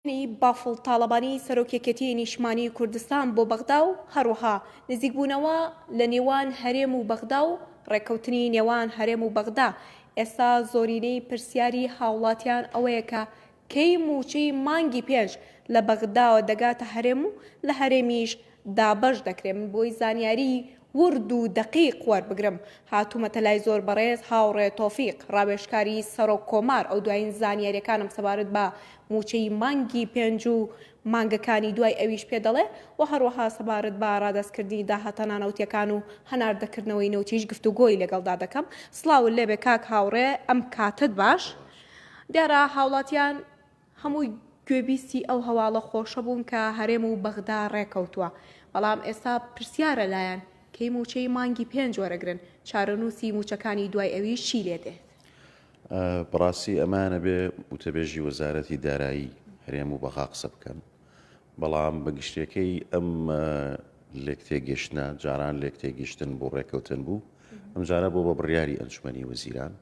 بافڵ تاڵەبانی سەرۆکیەکەتی نیشتمانی کوردستان بۆ بەغدا و هەروەها نزیکبوونەوە لە نێوان هەرێم و بەغدا و ڕێکەوتنی نێوان هەرێم و بەغدا ئێستا زۆرینەی پرسیاری هاوڵاتیان ئەوەیە کە کەی موچەی مانگی پێنج لە بەغداوە دەگاتە هەرێم و لە هەرێمیش دابەش دەکرێن بۆی زانیاری ورد و دقیق وەربگرم هاتوومەتە لای زۆر بەڕێز هاوڕێ تۆفیق ڕاوێژکاری سەرۆک کۆمار ئەو دوایین زانیاریەکانم سەبارەت بە موچەی مانگی پێنج و مانگەکانی دوای ئەویش پێ دەڵێ و هەروەها سەبارەت بە ڕادەستکردنی داهاتە نانەوتیەکان و هەناردەکردنەوەی نەوتیش گفتوگۆی لەگەڵدا دەکەم سڵاو لێبێ کاک هاوڕێ ئەم کاتت باش دیارە هاوڵاتیان هەمووی گوێبیستی ئەو هەواڵە خۆشە بوون کە هەرێم و بەغدا ڕێکەوتووە بەڵام ئێستا پرسیارە لایەن کەی موچەی مانگی پێنج وەرەگرن چارەنووسی موچەکانی دوای ئەوی چی لێ دێت بەڕاستی ئەمانە بێ وتەبێژی وەزارەتی دارایی هەرێم و بەغا قسە بکەن بەڵام بەگشتەکەی ئەم لێک تێگەشتە جاران لێک تێگەشتن بۆ ڕێکەوتن بوو ئەم جارە بۆ بە بڕیاری ئەنجومەنی وەزیران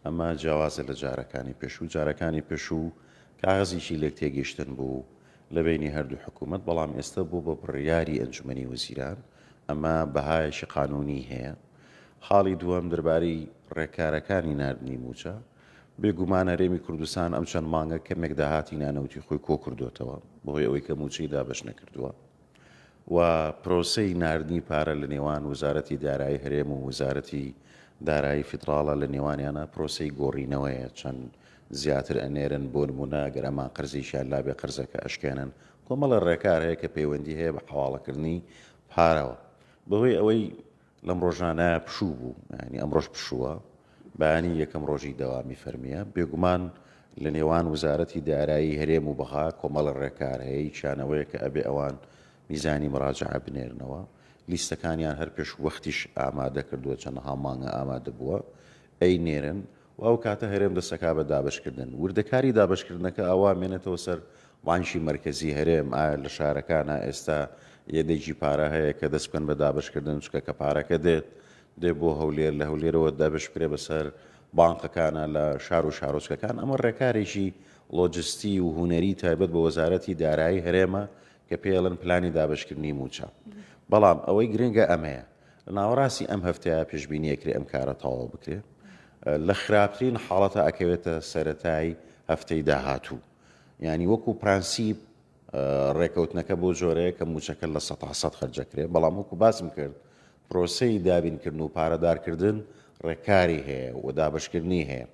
ئەمە جیاوازە لە جارەکانی پێشوو جارەکانی پێشوو کاغەزیشی لێک تێگەشتن بوو لە بینی هەردوو حکوومەت بەڵام ئێستا بوو بە بڕیاری ئەنجومەنی وەزیران ئەمە بەهایشی قانونی هەیە خاڵی دووەم دەربارەی ڕێکارەکانی نردنی موچە بێگومان هەرێمی کوردستان ئەم چەند مانگە کەمێک داهاتی نانەوتی خۆی کۆ کردوتەوە بۆهۆی ئەوەی کە موچەی دابش نەکردووە و پرۆسەی نردنی پارە لە نێوان وزارەتی دارایی هەرێم و وزارەتی دارایی فیدراڵە لە نێوانیانە پرۆسەی گۆڕینەوەیە چەند زیاتر ئەنێرن بۆ نمونە گەر ئەمان قرزیشیان لابێ قرزەکە ئەشکێنن کۆمەڵە ڕێکار هەیە کە پەیوەندی هەیە بە حواڵەکردنی پارەوە بەهۆی ئەوەی لەم ڕۆژانە پشوو بوو ینی ئەمڕۆژ پشووە بەیانی یەکەم ڕۆژی دەوامی فەرمیە بێگومان لە نێوان وزارەتی دارایی هەرێم و بەغا کۆمەڵ ڕێکار هەیە چانەوەیە کە ئەبێ ئەوان میزانی مراجعە بنێرنەوە لیستەکانیان هەر پێش وەختیش ئامادە کردووە چەندەها مانگە ئامادە بووە ئەی نێرن و ئەو کاتە هەرێم دەسەکا بە دابشکردن وردەکاری دابشکردنەکە ئەوە مێنێتەوە سەر بانکی مرکزی هەرێم ئایا لە شارەکانە ئێستا یەدێکی پارە هەیە کە دەست بکەن بە دابشکردن چکە کە پارەکە دێ بۆ هەولێر لە هەولێرەوە دابش بکرێ بەسەر بانقەکانە لە شار و شارۆچکەکان ئەمە ڕێکارێکی لۆجستی و هوەری تایبەت بە وەزارەتی دارایی هەرێمە کە پێڵن پلانی دابشکردنی موچە بەڵام ئەوەی گرنگە ئەمەیە لە ناوەڕاستی ئەم هەفتەیە پێشبینیەکرێ ئەم کارە تەواو بکرێ لە خراپترین حاڵەتە ئەکەوێتە سەرەتای هەفتەی داهاتوو ینی وەکو پرانسیب ڕێکەوتنەکە بۆ جۆرەیە کە موچەکە لە 100% خەرجەکرێ بەڵام وەکو باسم کرد پرۆسەی دابینکردن و پارەدارکردن ڕێکاری هەیە و دابشکردنی هەیە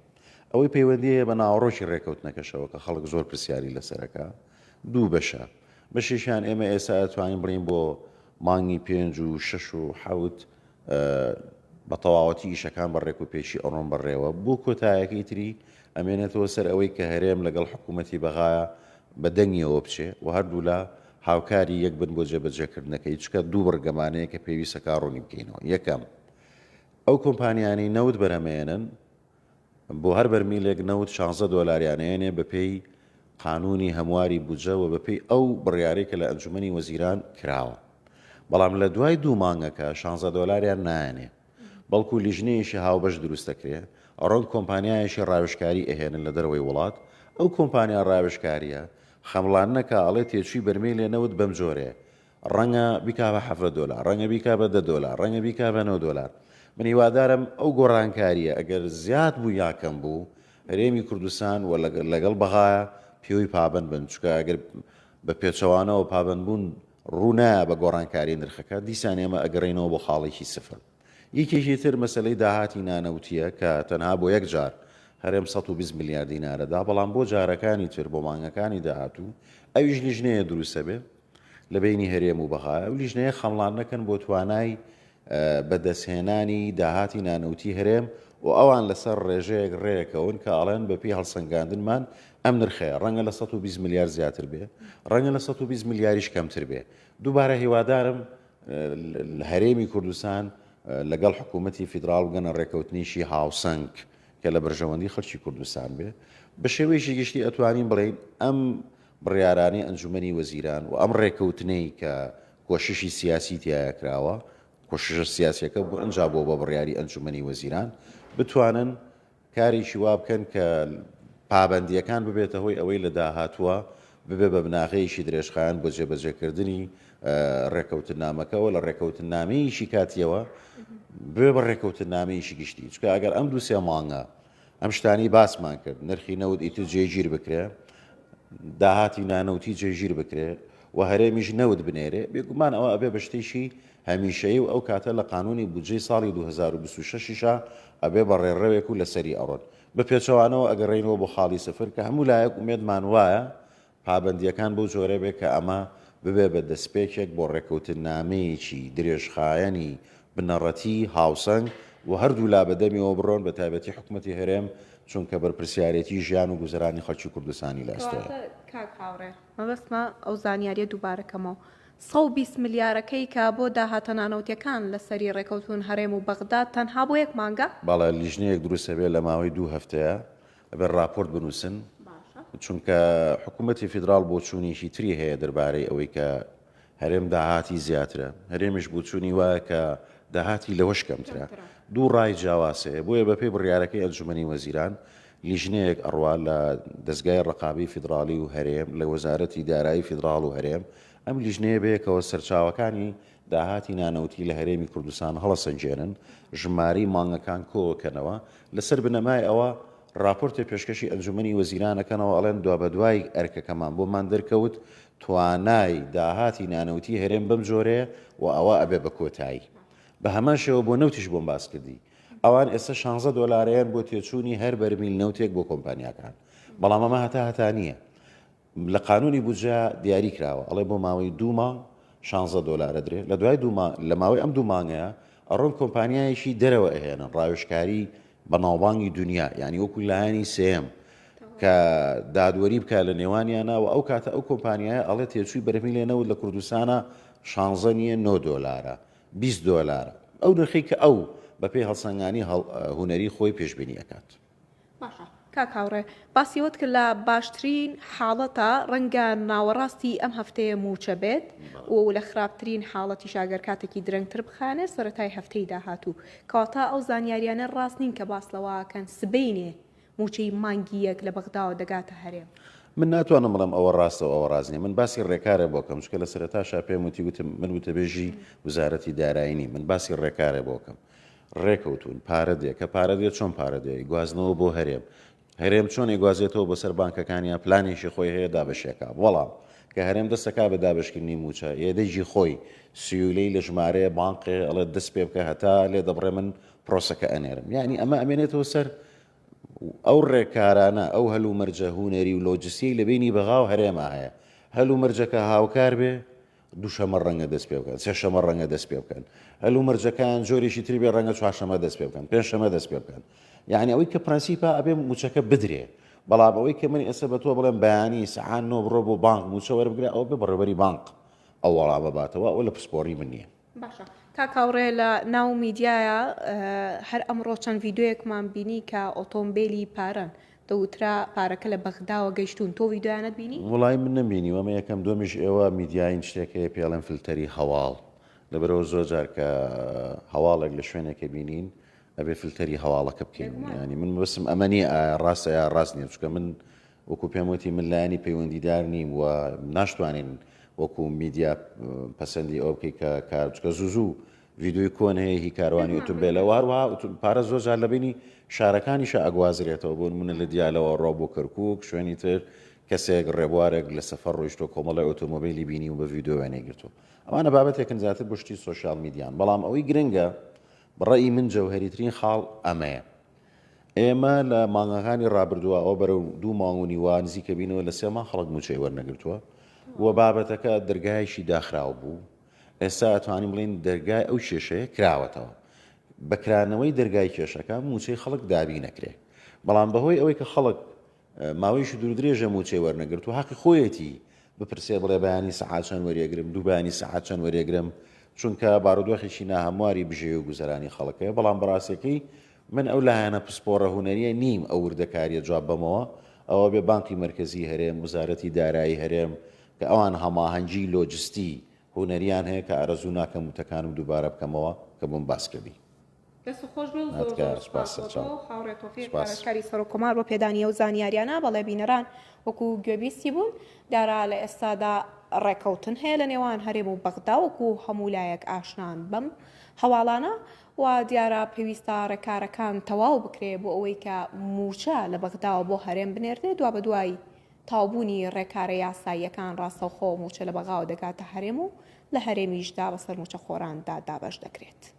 ئەوەی پەیوەندی بە ناوەڕۆکی ڕێکەوتنەکەشەوە کە خەڵک زۆر پرسیاری لەسەرەکە دوو بەشە بەشیشان ئێمە ئێستا ئەتوانین بڕین بۆ مانگی پێنج و شەش و حەوت بە تەواوەتی ئیشەکان بە ڕێک و پێشی ئەڕۆن بەڕێوە بۆ کۆتایەکەی تری ئەمێنێتەوە سەر ئەوەی کە هەرێم لەگەڵ حکوومەتی بەغایە بە دەنگیەوە بچێ و هەردوو لە هاوکاری یەک بن بۆ جێبەجێکردنەکەی چکە دوو بڕگەمانەیە کە پێویستە کاڕوونی بکەینەوە یەکەم ئەو کۆمپانیانی نەوت بەرهەمێنن بۆ هەر بەرمیلێک نەوت 16 دۆلاریانەیەنێ بە پێی قانونی هەمواری بودجەوە بە پێی ئەو بڕیارەی کە لە ئەنجومەنی وەزیران کراوە بەڵام لە دوای دوو مانگەکە 16 دۆلاریان نایەنێ بەڵکو لیژنەیەشی هاوبەش دروستەکرێ ئەڕۆن کۆمپانیایەشی ڕاوێژکاری ئەهێنن لە دەرەوەی وڵات ئەو کۆمپانیا ڕاوێژکاریە خەمڵاننەکە ئەڵێ تێچووی بەرمێلێ نەوت بەم جۆرێ ڕەنگە بیکا بە 7 دۆلار ڕەنگە بیکا بە 10 دۆلار ڕەنگە بیکا بە 9 دۆلار من هیوادارم ئەو گۆڕانکاریە ئەگەر زیاد بوو یاکەم بوو هەرێمی کوردستان و لەگەڵ بەغایە پێوەی پابند بن چکە ئەگەر بە پێچەوانەوە پابند بوون ڕوونایە بە گۆڕانکاری نرخەکە دیسان ئێمە ئەگەڕێنەوە بۆ خاڵێکی سفر یەکێکی تر مەسلەی داهاتی نانەوتیە کە تەنها بۆ یەک جار هەرێم 120 میلیارد دینارەدا بەڵام بۆ جارەکانی تر بۆ مانگەکانی داهاتوو ئەویش لیژنەیە دروستە بێ لە بینی هەرێم و بەغایە ئەو لیژنەیە خەمڵان نەکەن بۆ توانای بەدەستهێنانی داهاتی نانەوتی هەرێم و ئەوان لەسەر ڕێژەیەک ڕێەکەون کە ئاڵێن بەپی هەڵسەنگاندنمان ئەم نرخەیە ڕەنگە لە 120 میلیارد زیاتر بێ ڕەنگە لە 120 میلیاریش کەمتر بێ دووبارە هیوادارم لە هەرێمی کوردستان لەگەڵ حکوومەتی فیدراڵ بگەنە ڕێکەوتنیشی هاوسەنگ کە لە بەرژەوەندی خەڵکی کوردستان بێ بە شێوەیەکی گشتی ئەتوانین بڵێین ئەم بڕیارانەی ئەنجومەنی وەزیران و ئەم ڕێکەوتنەی کە کۆششی سیاسی تایە کراوە کۆشش سیاسیەکە بۆ ئەنج بۆ بە بڕیاری ئەنجومەنی وەزیران بتوانن کاریشی وا بکەن کە پابەندیەکان ببێتە هۆی ئەوەی لە داهاتووە ببێ بە بناغەیەکی درێژخایەن بۆ جێبەجێکردنی ڕێکەوتنامەکەەوە لە ڕێکەوتنامەیەشی کاتیەوە بێ بە ڕێکەوتنامەیەشی گشتی چکە ئەگەر ئەم دوو سێ مانگە ئەم شتانی باسمان کرد نرخی نەوت ئیتر جێگیر بکرێ داهاتی نانەوتی جێگیر بکرێ و هەرێمیش نەوت بنێرێ بێگومان ئەوە ئەبێ بە شتێکی هەمیشەیی و ئەو کاتە لە قانونی بودجەی ساڵی 2026 ئەبێ بە ڕێڕەوێک و لەسەری ئەڕۆن بە پێچەوانەوە ئەگەڕێنەوە بۆ خاڵی سفر کە هەموو لایەک ومێدمان وایە پابندیەکان بەو جۆرە بێ کە ئەمە ببێ بە دەستپێکێک بۆ ڕێکەوتنامەیەکی درێژخایەنی بنەڕەتی هاوسەنگ و هەردوو لا بەدەمیەوە بڕۆن بە تایبەتی حکوومەتی هەرێم چونکە بەرپرسیارەتی ژیان و گوزەرانی خەڵکی کوردستانی لە ئەستەیە. کاک هاوڕێ مەبەستمە ئەو زانیاریە دووبارەکەمەوە 120 ملیارەکەی کە بۆ داهاتە نانەوتیەکان لەسەری ڕێکەوتون هەرێم و بەغداد تەنها بۆ یەک مانگە؟ باڵا لیژنەیەک دروستە بێ لە ماوەی 2 هەفتەیە ئەبێ راپۆرت بنووسن چونکە حکوومەتی فیدراڵ بۆ چوونیشی تری هەیە دەربارەی ئەوەی کە هەرێم داهاتی زیاترە هەرێمیش بۆ چوونی وایە کە داهاتی لەوەش کەمترە دوو ڕای جیاواسەیە بۆیە بە پێی بڕیارەکەی ئەنجومەنی وەزیران لیژنەیەک ئەڕوا لە دەستگای ڕقابی فیدراڵی و هەرێم لە وەزارەتی دارایی فیدراڵ و هەرێم ئەم لیژنەیە بەیەکەوە سەرچاوەکانی داهاتی نانەوتی لە هەرێمی کوردستان هەڵەسەنجێنن ژماری مانگەکان کۆکەنەوە لەسەر بنەمای ئەوە راپۆرتی پێشکەشی ئەنجومەنی وەزیرانەکەنەوە ئەڵێن دوا بە دوای ئەرکەکەمان بۆمان دەرکەوت توانای داهاتی نانەوتی هەرێم بەم جۆرەیە و ئەوە ئەبێ بە کۆتایی بە هەمان شێوە بۆ نەوتیش بۆم باس کردی ئەوان ئێستا 16 دۆلارەیان بۆ تێچوونی هەر بەرمیل نەوتێک بۆ کۆمپانیاکان بەڵام ئەمە هەتا نییە لە قانونی بودجە دیاری کراوە ئەڵێ بۆ ماوەی 2 مانگ 16 دۆلارە درێ لە دوای لە ماوەی ئەم 2 مانگەیە ئەڕۆن کۆمپانیایەکی دەرەوە ئەهێنن ڕاوێژکاری بەناوبانگی دنیا یعنی وەکو لایەنی سێم کە دادوەری بکە لە نێوانیانە و ئەو کاتە ئەو کۆمپانیایە ئەڵێ تێچووی بەرمیلێ نەوت لە کوردستانە 16 نیە 9 دۆلارە 20 دۆلارە ئەو نرخی کە ئەو بەپێی هەڵسەنگانی هوەری خۆی پێشبینی ئەکات. باشە کاکاوڕێ باسیوت کرد لە باشترین حاڵەتە ڕەنگە ناوەڕاستی ئەم هەفتەیە موچە بێت و لە خراپترین حاڵەتی شاگەر کاتێکی درەنگتر بخانێ سەرەتای هەفتەی داهاتوو کەواتە ئەو زانیاریانە ڕاست نین کە باس لەوەکەن سبەینێ موچەی مانگی یەک لە بەغداوە دەگاتە هەرێم. من ناتوانم بڵم ئەوە ڕاستە ئەوە ڕازنی من باسی ڕێکارێ بۆکەم چکە لە سەرەتاشا پێم وتم من وتەبێژی وزارەتی دارایینی من باسی ڕێکارێ بۆکەم ڕێکەوتون پارەدێ کە پارەدێ چۆن پارەدێ گوازنەوە بۆ هەرێم چۆن گوازێتەوە بۆ سەر بانکەکانیان پلانێکی خۆی هەیە دابەشێکە بەڵام کە هەرێم دەستەکە بە دابشکردنی موچە ئێدەجی خۆی سیولەی لە ژمارەیە بانقێ ئەڵێ دەست پێ بکە هەتا لێ دەبڕێ من پرۆسەکە ئەنێرم یعنی ئەمە ئەمێنێتەوە سەر ئەو ڕێکارانە ئەو هەلو مەرجە هوونەری و لۆجستی لە بینی بەغا و هەرێمە هەیە هەلو مەرجەکە هاوکار بێ دووشەمە ڕەنگە دەست پێ بکەن سێشەمە ڕەنگە دەست پێ بکەن هەلو مەرجەکان جۆرێکی تری بێ ڕەنگە چوارشەمە دەست پێ بکەن پێنجشەمە دەست پێ بکەن یعنی ئەوەی کە پرەنسیپا ئەبێ موچەکە بدرێ بەڵام ئەوەی کە من ئێستا بە تۆ بڵێم بەیانی سەعات 9 بڕۆ بۆ بانک موچە وەربگرێ ئەوە بێ بەڕێوەری بانک ئەو وەڵامە باتەوە ئەو لە پسپۆڕی من نییە. باشە کاکاوڕێ لە ناو میدیایە هەر ئەمڕۆ چەند ڤیددیوەکمان بینی کە ئۆتۆمبیلی پارەن دەوترا پارەکە لە بەغداوە گەیشتون تۆ ڤیددیویانت بینی؟ وڵای من نەبینی وەمە یەکەم دومیش ئێوە میدیاین شتێکەیە پێڵێن فلتەری هەواڵ لەبەرەوە زۆر جار کە هەواڵێک لە شوێنێکە بینین ئەبێ فلتەری هەواڵەکە بکەین ینی من بەسم ئەمەنی ڕاستە یا ڕاست نییە چکە من وەکو پێم وتی من لایەنی پەیوەندیدار نیم و ناشتوانین وەکو میدیا پەسەندی ئەو بکەی کە کارچکە زوو ڤیددیۆی کۆن هەیە هی کاروانی ئۆتۆمبیلە وهروەها پارە زۆر جار لە بینی شارەکانیشە ئەگوازرێتەوە بۆ منە لە دیالەوە ڕۆ بۆ کەرکووک شوێنی تر کەسێک ڕێبوارێک لە سەفەر ڕۆیشتۆ کۆمەڵی ئۆتۆمۆبیلی بینی و بە ڤیددیۆ وێنێگرتو ئەوانە بابەتێکن زیاتر بشتی سوۆشیال میدیان بەڵام ئەوەی گرنگە بڕێی من جەوهەریترین خاڵ ئەمەیە ئێمە لە مانگەکانی ڕابردووە ئەو بەرەو 2 مانگ و نیوە نزیکە بینەوە لە 3 مانگ خەڵک موچەی وەرنەگرتووە و بابەتەکە دەرگایشی داخراو بوو ئێستا ئەتوانین بڵین دەرگای ئەو کێشەیە کراوەتەوە بەکرانەوەی دەرگای کێشەکە موچەی خەڵک دابی نەکرێ بەڵام بەهۆی ئەوەی کە خەڵک ماوەیەکی دوور درێژە موچەی وەرنەگرت و حەقی خۆیەتی بپرسێ بڵێ بەیانی سەعات چەند وەریەگرم دوو بەیانی سەعات چەند وەریەگرم چونکە بارودۆخێکی ناهەمواری بژێ و گوزەرانی خەڵکەیە بەڵام بەڕاستیەکەی من ئەو لایەنە پسپۆڕە هوەریە نیم ئەو وردەکاریە جواب بەمەوە ئەوە بێ بانکی مرکزی هەرێم وزارەتی دارایی هەرێم کە ئەوان هەماهەنگی لۆجستی هوەریان هەیە کە ئارەزوو ناکەم وتەکانم دووبارە بکەمەوە کە بۆم باس کردی. دەستخۆش بە و ناتکار، زۆر سپاس سپاس چاو. بۆ هاوڕێ تۆفیق سپاس. پارێزکاری سەرۆکۆمار بۆ پێدانیە و زانیاریانە بەڵێ بینەران وەکو گوێبیستی بوون دارا لە ئێستادا ڕێکەوتن هەیە لە نێوان هەرێم و بەغدا وەکو هەموو لایەک ئاشنان بەم هەواڵانە و دیارە پێویستە ڕێکارەکان تەواو بکرێ بۆ ئەوەی کە موچە لە بەغداوە بۆ هەرێم بنێردێ دوا بە دوای تاوبوونی ڕێکارە یاساییەکان ڕاستەوخۆ موچە لە بەغاوە دەگاتە هەرێم و لە هەرێمیشدا بەسەر موچە خۆراندا دابەش دەکرێت.